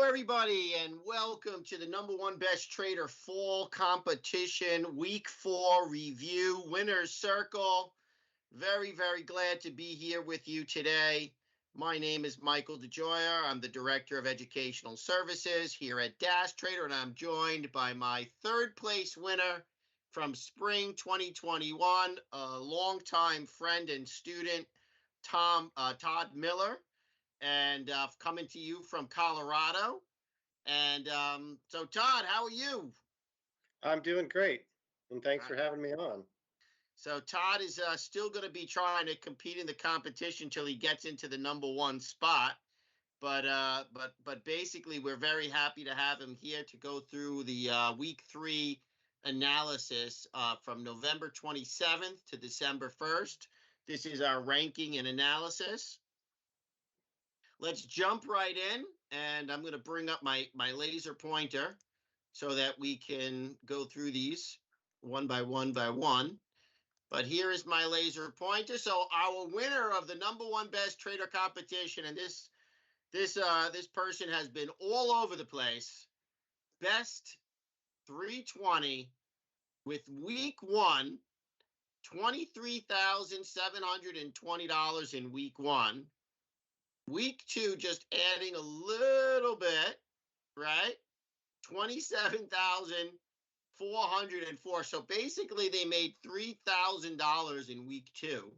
everybody, and welcome to the number one best trader fall competition week 4 review winners circle. Very glad to be here with you today. My name is Michael DeGioia. I'm the director of educational services here at Dash Trader, and I'm joined by my third place winner from spring 2021, a longtime friend and student, Todd Miller, and coming to you from Colorado. And so, Todd, how are you? I'm doing great, and thanks for having me on. So Todd is still going to be trying to compete in the competition until he gets into the number one spot. But basically, we're very happy to have him here to go through the week 3 analysis from November 27th to December 1st. This is our ranking and analysis. Let's jump right in, and I'm going to bring up my laser pointer so that we can go through these one by one. But here is my laser pointer. So our winner of the number one best trader competition, and this person has been all over the place. Best 320 with week 1, $23,720 in week 1. Week 2, just adding a little bit, right? $27,404. So basically, they made $3,000 in week 2,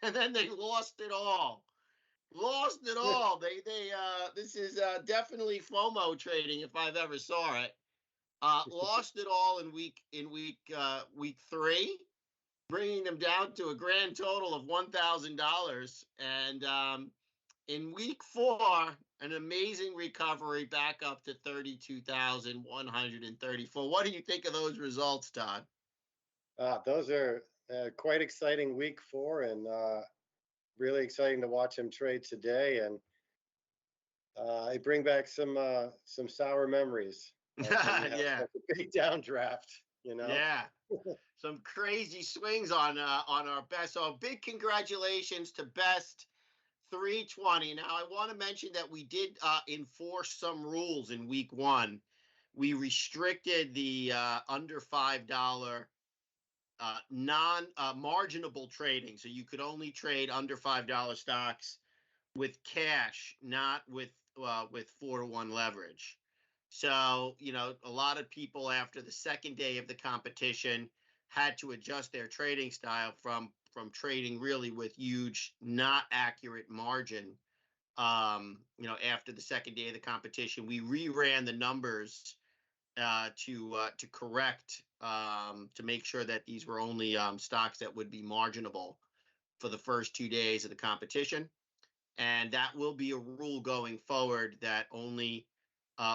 and then they lost it all. This is definitely FOMO trading if I've ever saw it. Lost it all in week 3, bringing them down to a grand total of $1,000. And in week 4, an amazing recovery back up to 32,134. What do you think of those results, Todd? Those are quite exciting week 4, and really exciting to watch him trade today. And I bring back some sour memories. Yeah, a big downdraft. Yeah, some crazy swings on our best. So big congratulations to Best 320. Now, I want to mention that we did enforce some rules in week 1. We restricted the under $5 non-marginable trading. So you could only trade under $5 stocks with cash, not with 4-to-1 leverage. So, a lot of people after the second day of the competition had to adjust their trading style from trading really with huge, not accurate margin. After the second day of the competition, we reran the numbers to correct, to make sure that these were only stocks that would be marginable for the first 2 days of the competition. And that will be a rule going forward, that only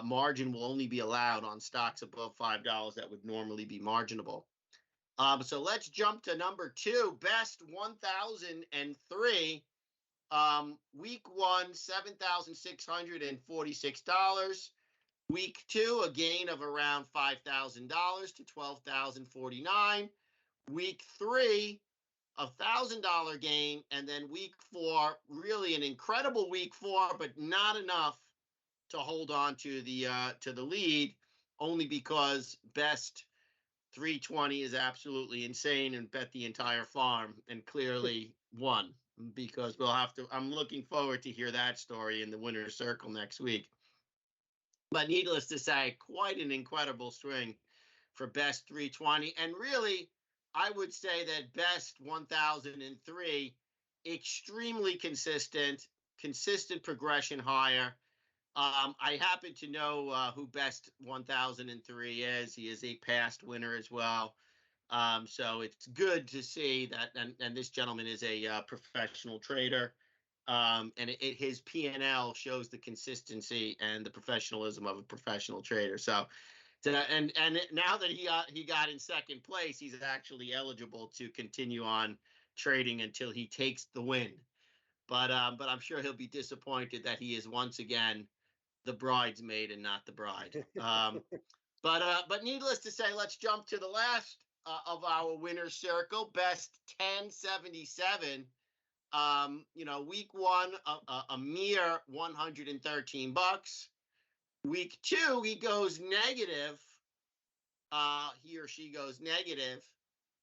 margin will only be allowed on stocks above $5 that would normally be marginable. So let's jump to number 2, Best 1003. Week 1, $7,646. Week 2, a gain of around $5,000 to $12,049. Week 3, $1,000 gain, and then week 4, really an incredible week 4, but not enough to hold on to the lead, only because Best 320 is absolutely insane and bet the entire farm and clearly won, because I'm looking forward to hear that story in the winner's circle next week. But needless to say, quite an incredible swing for Best 320. And really, I would say that Best 1003, extremely consistent progression higher. I happen to know who Best 1003 is. He is a past winner as well. So it's good to see that, and this gentleman is a professional trader, and his P&L shows the consistency and the professionalism of a professional trader. So and now that he got in second place, he's actually eligible to continue on trading until he takes the win. But I'm sure he'll be disappointed that he is once again the bridesmaid and not the bride. But needless to say, let's jump to the last of our winner's circle, Best 1077. Week 1, a mere $113. Week 2, he goes negative. He or she goes negative.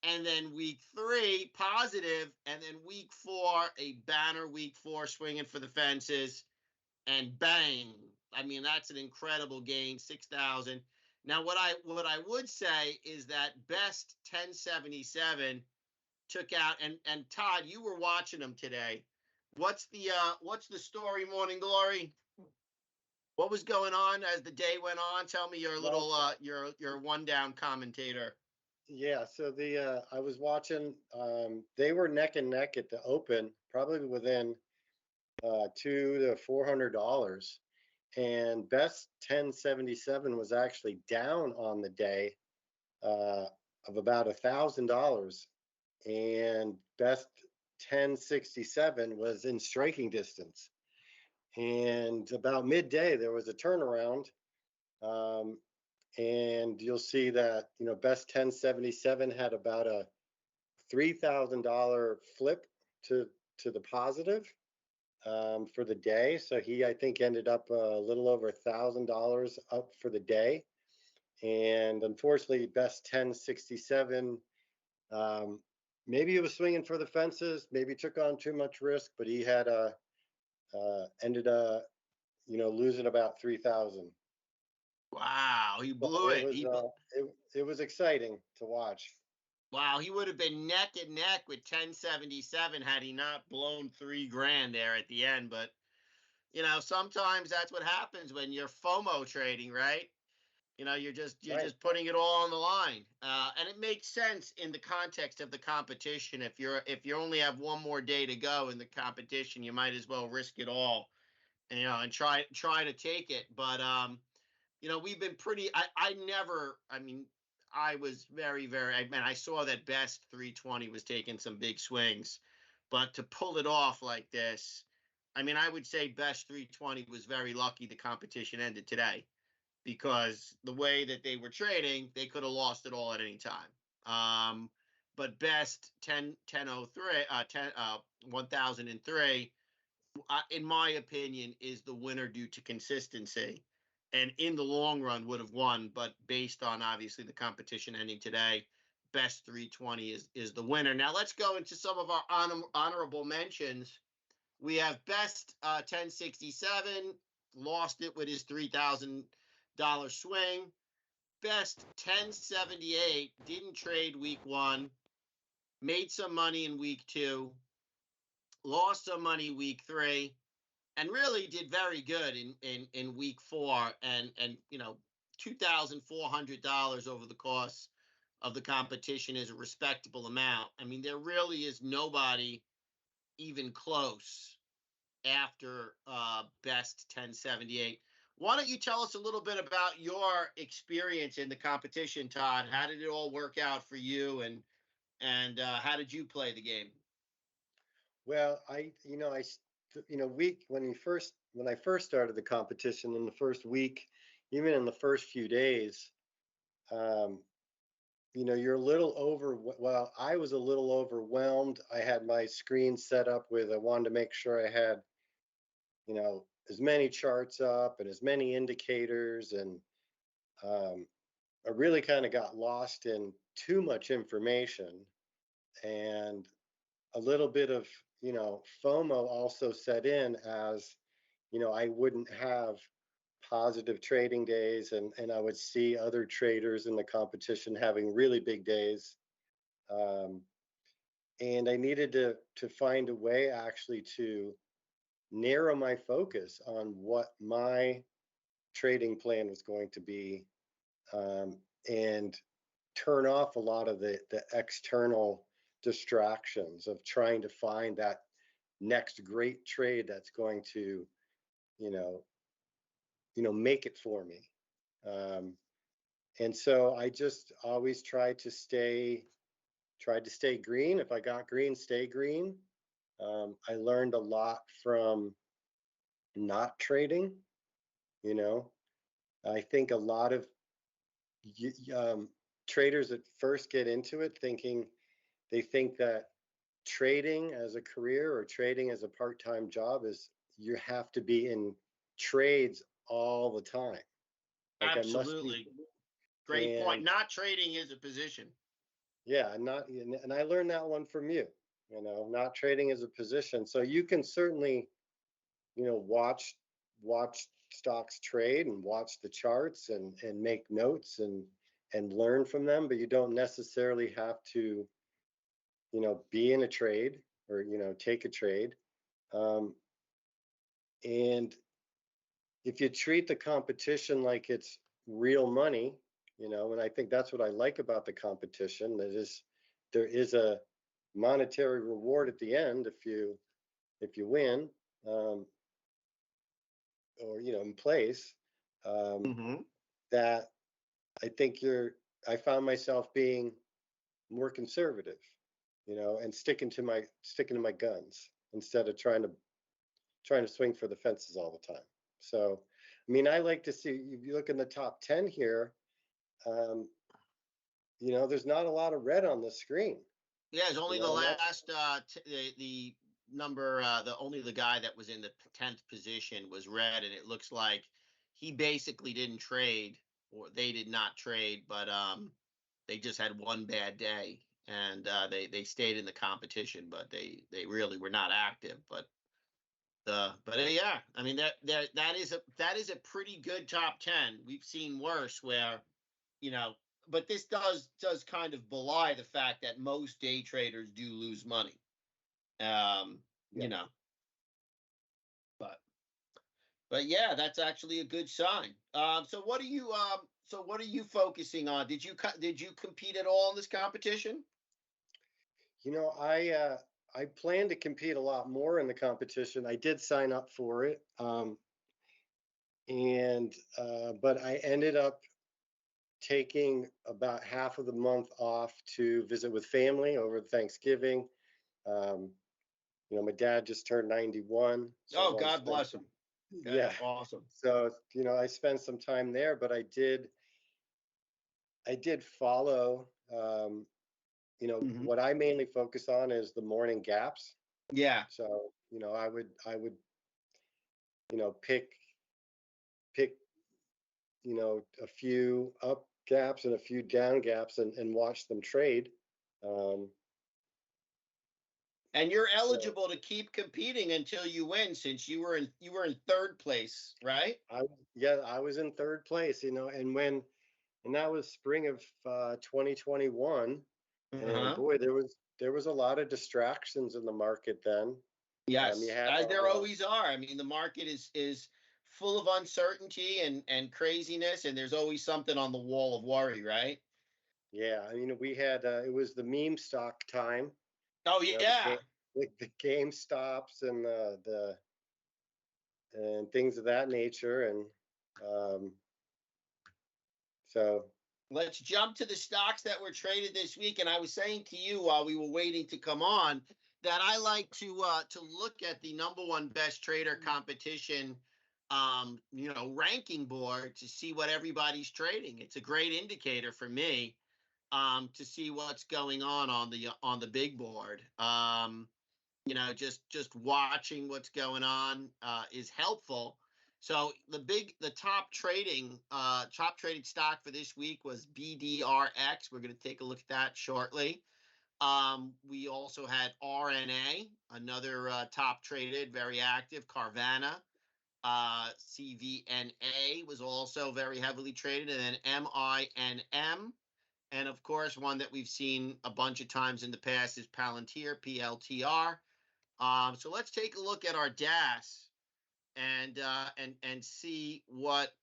And then week 3, positive. And then week 4, a banner week 4, swinging for the fences. And bang. I mean, that's an incredible gain, 6,000. Now, what I would say is that best 1077 took out, and Todd, you were watching them today. What's the story, Morning Glory? What was going on as the day went on? Tell me your little your one down commentator. Yeah, so I was watching. They were neck and neck at the Open, probably within $200 to $400, and best 1077 was actually down on the day of about $1,000, and best 1067 was in striking distance. And about midday, there was a turnaround. And you'll see that, best 1077 had about a $3,000 flip to the positive for the day. So he, I think, ended up a little over $1,000 up for the day. And unfortunately, best 1067, maybe he was swinging for the fences, maybe took on too much risk, but he had ended up, losing about 3,000. Wow, he blew it. It was exciting to watch. Wow, he would have been neck and neck with 1077 had he not blown $3,000 there at the end. But sometimes that's what happens when you're FOMO trading, right? You're just putting it all on the line, and it makes sense in the context of the competition. If you only have one more day to go in the competition, you might as well risk it all, and try to take it. But we've been pretty. I was very, very. I saw that best 320 was taking some big swings, but to pull it off like this, I would say best 320 was very lucky the competition ended today, because the way that they were trading, they could have lost it all at any time. But best 1003, in my opinion, is the winner due to consistency, and in the long run would have won. But based on obviously the competition ending today, best 320 is the winner. Now let's go into some of our honorable mentions. We have best 1067, lost it with his $3,000 swing. Best 1078, didn't trade week 1, made some money in week 2, lost some money week 3, and really did very good in week 4, and $2,400 over the course of the competition is a respectable amount. There really is nobody even close after best 1078. Why don't you tell us a little bit about your experience in the competition, Todd? How did it all work out for you, and how did you play the game? Well, when I first started the competition, in the first week, even in the first few days, you're a little well, I was a little overwhelmed. I had my screen set up I wanted to make sure I had, as many charts up and as many indicators, and I really kind of got lost in too much information, and a little bit of, FOMO also set in, as, I wouldn't have positive trading days, and I would see other traders in the competition having really big days. And I needed to find a way actually to narrow my focus on what my trading plan was going to be, and turn off a lot of the external distractions of trying to find that next great trade that's going to, make it for me. And so I just always tried to stay green. If I got green, stay green. I learned a lot from not trading. I think a lot of traders that first get into it they think that trading as a career or trading as a part-time job is, you have to be in trades all the time. Like I must be. Absolutely. Great point. And Not trading is a position. yeah, not, and I learned that one from you, not trading as a position. So you can certainly, watch stocks trade and watch the charts and make notes and learn from them, but you don't necessarily have to, be in a trade or, take a trade. Um, and if you treat the competition like it's real money, and I think that's what I like about the competition, that is there is a monetary reward at the end if you win, um, or in place, um, Mm-hmm. that I think I found myself being more conservative, and sticking to my guns instead of trying to swing for the fences all the time. So, I mean, I like to see, if you look in the top 10 here, um, there's not a lot of red on the screen, Yeah, it's only the and that's, last the number the only the guy that was in the 10th position was red, and it looks like he basically didn't trade, or they did not trade, but they just had one bad day, and they stayed in the competition, but they really were not active. Yeah, I mean that is a pretty good top 10. We've seen worse where, you know, but this does kind of belie the fact that most day traders do lose money. Um, yeah. you know, but yeah, that's actually a good sign. So what are you focusing on? Did you compete at all in this competition? I plan to compete a lot more in the competition. I did sign up for it, and but I ended up taking about half of the month off to visit with family over Thanksgiving. Um, my dad just turned 91, so I Oh, wanted to God spend bless some. him. Yeah, That's awesome. so I spent some time there, but I did follow. Hmm. What I mainly focus on is the morning gaps. Yeah. So I would pick a few up gaps and a few down gaps and watch them trade. Um, And you're so eligible to keep competing until you win, since you were in third place, right? yeah, I was in third place, and that was spring of 2021, and Uh-huh. boy, there was a lot of distractions in the market then. You Yes, had as all there the always are. I mean, the market is full of uncertainty and craziness, and there's always something on the wall of worry, right? Yeah, I mean, we had it was the meme stock time, Oh you know, the yeah. game the game stops and the and things of that nature, and um, so Let's jump to the stocks that were traded this week. And I was saying to you while we were waiting to come on that I like to look at the number one best trader competition, ranking board to see what everybody's trading. It's a great indicator for me, to see what's going on the big board. Just watching what's going on is helpful. So the top trading stock for this week was BDRX. We're going to take a look at that shortly. We also had RNA, another top traded, very active. Carvana, CVNA was also very heavily traded, and then MINM. And of course, one that we've seen a bunch of times in the past is Palantir, PLTR. So let's take a look at our DAS and see what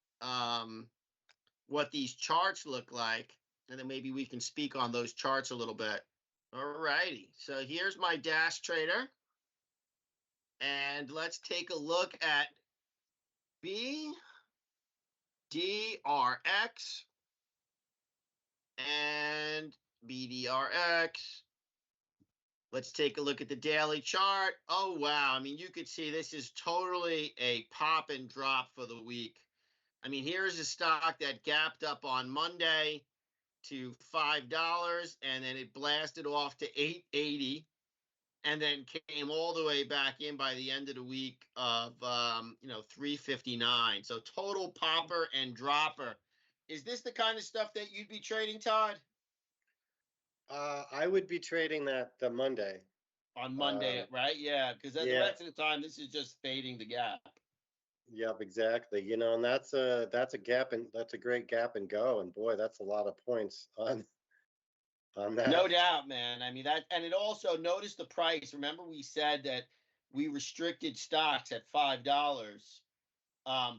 these charts look like, and then maybe we can speak on those charts a little bit. All righty. So here's my DAS trader, and let's take a look at BDRX and BDRX. Let's take a look at the daily chart. Oh, wow. I mean, you could see this is totally a pop and drop for the week. I mean, here's a stock that gapped up on Monday to $5, and then it blasted off to $8.80, and then came all the way back in by the end of the week of $3.59. So total popper and dropper Is this the kind of stuff that you'd be trading, Todd? I would be trading that the Monday. On Monday, right? Yeah, because the Yeah, rest of the time, this is just fading the gap. yep, exactly. And that's a gap and that's a great gap and go. And boy, that's a lot of points on No that. doubt, man. I mean that, and it also notice the price. Remember, we said that we restricted stocks at $5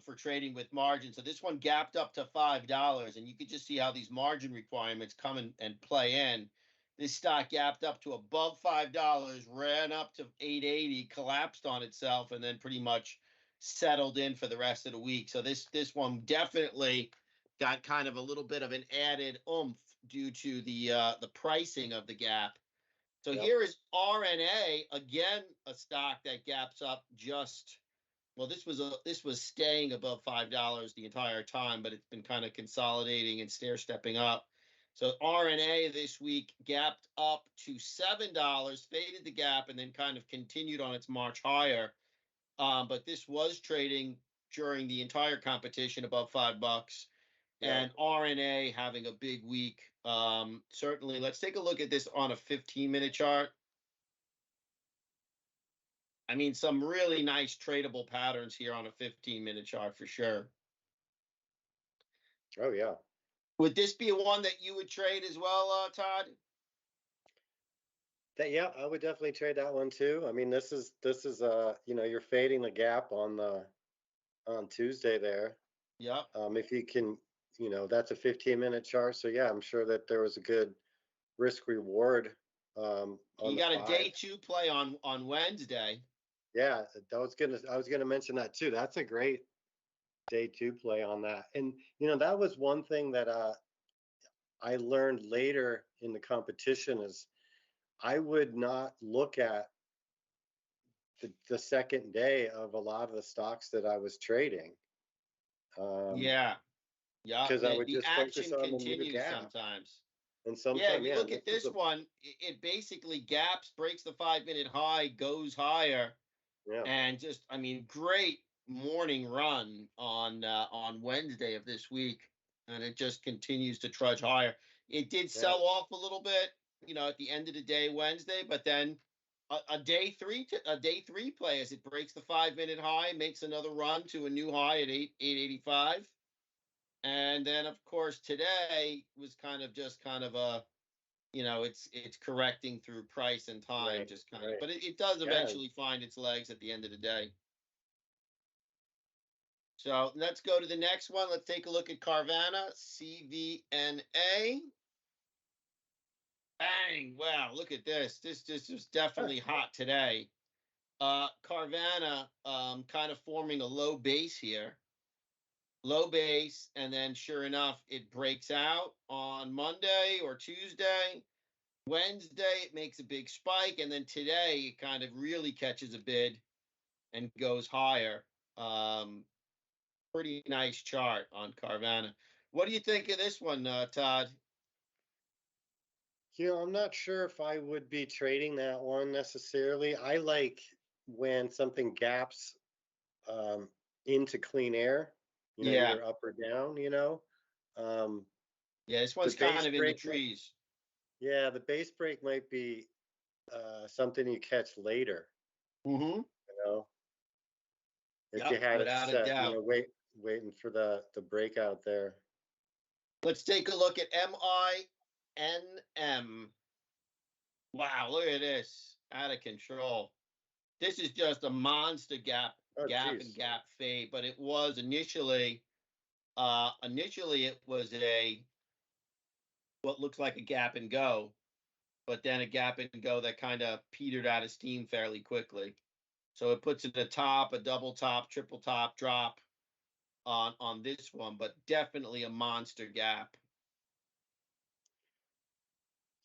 for trading with margin. So this one gapped up to $5, and you could just see how these margin requirements come and play in. This stock gapped up to above $5, ran up to 880, collapsed on itself, and then pretty much settled in for the rest of the week. So this one definitely got kind of a little bit of an added oomph due to the pricing of the gap. So Yep. here is RNA, again, a stock that gaps up just, well, this was staying above $5 the entire time, but it's been kind of consolidating and stair stepping up. So RNA this week gapped up to $7, faded the gap, and then kind of continued on its march higher. But this was trading during the entire competition above $5, Yeah. and RNA having a big week. Certainly, let's take a look at this on a 15-minute chart. I mean, some really nice tradable patterns here on a 15-minute chart for sure. Oh yeah. Would this be one that you would trade as well, Todd? Yeah, I would definitely trade that one too. I mean, this is you're fading the gap on Tuesday there. Yep. If you can, that's a 15-minute chart. So yeah, I'm sure that there was a good risk reward on You the got a 5. day 2 play on Wednesday. Yeah, I was gonna mention that too. That's a great day 2 play on that. And that was one thing that I learned later in the competition is I would not look at the second day of a lot of the stocks that I was trading. Yeah. Yeah. Because I would The just focus action on the new continues gap. sometimes. And Yeah, sometimes, you yeah, and look this at was this one, it basically gaps, breaks the 5-minute high, goes higher, yeah, and just, I mean, great morning run on Wednesday of this week, and it just continues to trudge higher. It did yeah, sell off a little bit, at the end of the day Wednesday, but then a day 3 play as it breaks the 5-minute high, makes another run to a new high at 885, and then of course today was kind of a, it's correcting through price and time, right, just kind of, right. but it does Yeah, eventually find its legs at the end of the day. So let's go to the next one. Let's take a look at Carvana, CVNA. Bang! Wow, look at this. This is definitely hot today. Carvana kind of forming a low base here. Low base, and then sure enough, it breaks out on Monday or Tuesday. Wednesday, it makes a big spike, and then today it kind of really catches a bid and goes higher. Pretty nice chart on Carvana. What do you think of this one, Todd? I'm not sure if I would be trading that one necessarily. I like when something gaps um, into clean air, Yeah, either up or down, Um, yeah, this the one's kind base of in the break, trees. yeah, the base break might be something you catch later, Mm-hmm. you know, if you Yep, had it without a set, doubt. waiting for the breakout there. Let's take a look at MINM. Wow, look at this. Out of control. This is just a monster Oh, gap and geez. gap fade, but it was initially it was a what looks like a gap and go, but then a gap and go that kind of petered out of steam fairly quickly. So it puts it a top, a double top, triple top drop on this one, but definitely a monster gap.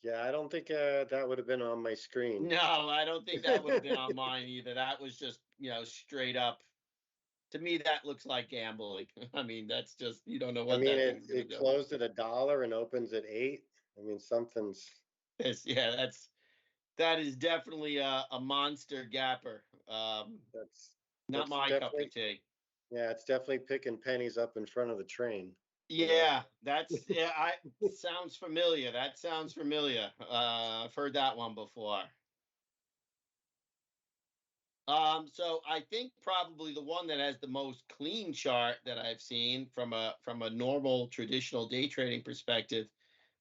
Yeah, I don't think that would have been on my screen. No, I don't think that would have been on mine either. That was just, straight up. To me, that looks like gambling. I mean, that's just, you don't know I what mean, that it thing's going to it do. closed at $1 and opens at 8. I mean, something's Yeah, that is definitely a monster gapper. that's Not that's my cup definitely of tea. yeah, it's definitely picking pennies up in front of the train. Yeah, I sounds familiar. That sounds familiar. I've heard that one before. So I think probably the one that has the most clean chart that I've seen from a normal traditional day trading perspective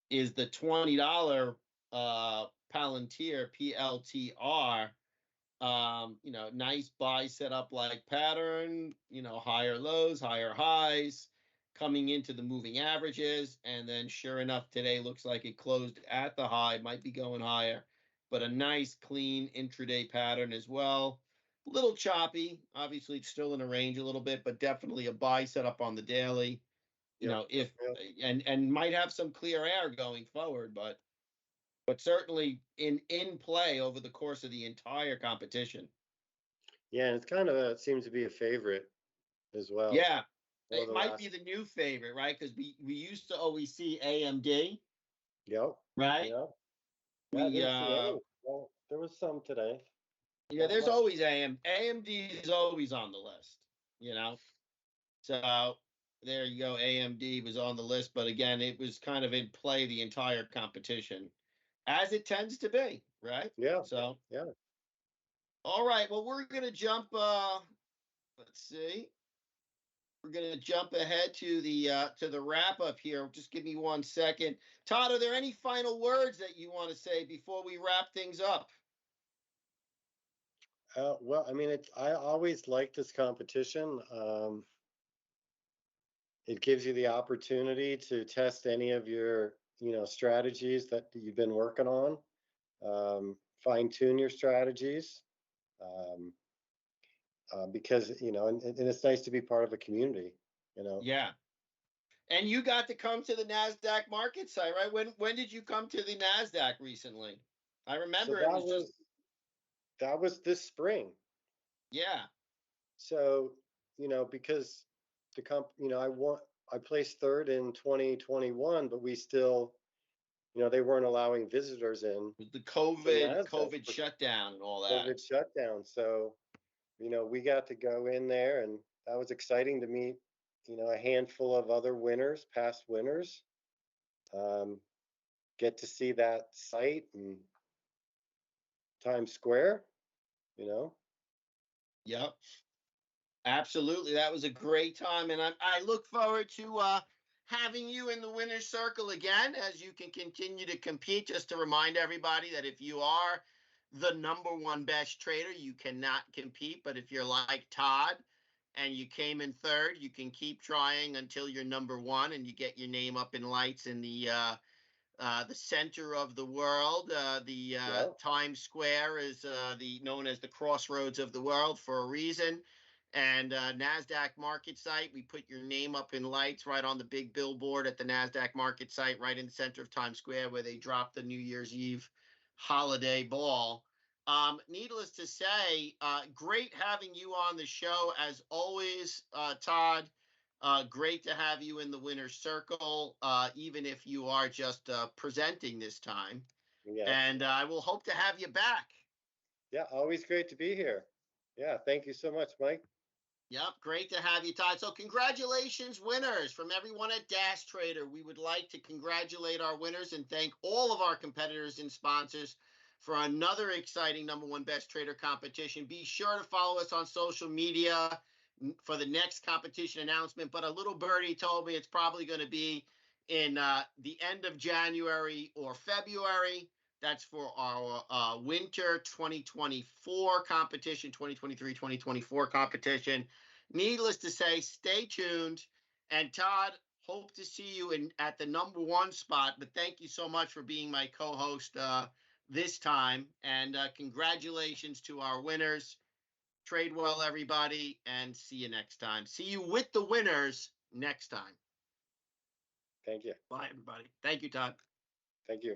is the $20 Palantir PLTR. Nice buy setup like pattern, higher lows, higher highs, coming into the moving averages. And then sure enough, today looks like it closed at the high, might be going higher, but a nice clean intraday pattern as well. A little choppy. Obviously, it's still in a range a little bit, but definitely a buy setup on the daily. Yep. If Yep. and might have some clear air going forward, but certainly in play over the course of the entire competition. Yeah, and it's kind of seems to be a favorite as well Yeah, over it the might be last. the new favorite, right? Because we used to always see AMD, Yep. right? Yep. Yeah, I We didn't see any. Well, there was some today. Yeah, Not there's much. always AMD is always on the list, you know. So there you go. AMD was on the list, but again, it was kind of in play the entire competition, as it tends to be, right? Yeah. So Yeah. all right, well, we're gonna jump. Let's see. We're going to jump ahead to the wrap up here. Just give me 1 second. Todd, are there any final words that you want to say before we wrap things up? Well, I mean, I always like this competition. It gives you the opportunity to test any of your, strategies that you've been working on, fine tune your strategies, um, because, and it's nice to be part of a community. Yeah. And you got to come to the NASDAQ market site, right? When did you come to the NASDAQ recently? I So remember it was just, that was this spring. yeah. So, because I placed third in 2021, but we still, they weren't allowing visitors in The to NASDAQ COVID for shutdown and all that. COVID shutdown. So, we got to go in there, and that was exciting to meet, a handful of other winners, past winners, um, get to see that site and Times Square, you know. Yep. Absolutely. That was a great time. And I look forward to having you in the winner's circle again as you can continue to compete. Just to remind everybody that if you are the number one best trader, you cannot compete. But if you're like Todd and you came in third, you can keep trying until you're number one and you get your name up in lights in the center of the world. The Yeah. Times Square is known as the crossroads of the world for a reason. And NASDAQ market site, we put your name up in lights right on the big billboard at the NASDAQ market site, right in the center of Times Square, where they dropped the New Year's Eve holiday ball. Needless to say, great having you on the show as always, Todd. Great to have you in the winner's circle, even if you are just presenting this time. Yeah. And I will hope to have you back. Yeah. Always great to be here. Yeah. Thank you so much, Mike. Yep, great to have you, Todd. So congratulations, winners, from everyone at Dash Trader. We would like to congratulate our winners and thank all of our competitors and sponsors for another exciting number one best trader competition. Be sure to follow us on social media for the next competition announcement. But a little birdie told me it's probably going to be in the end of January or February. That's for our winter 2024 competition, 2023-2024 competition. Needless to say, stay tuned. And Todd, hope to see you at the number one spot. But thank you so much for being my co-host this time. And congratulations to our winners. Trade well, everybody, and see you next time. See you with the winners next time. Thank you. Bye, everybody. Thank you, Todd. Thank you.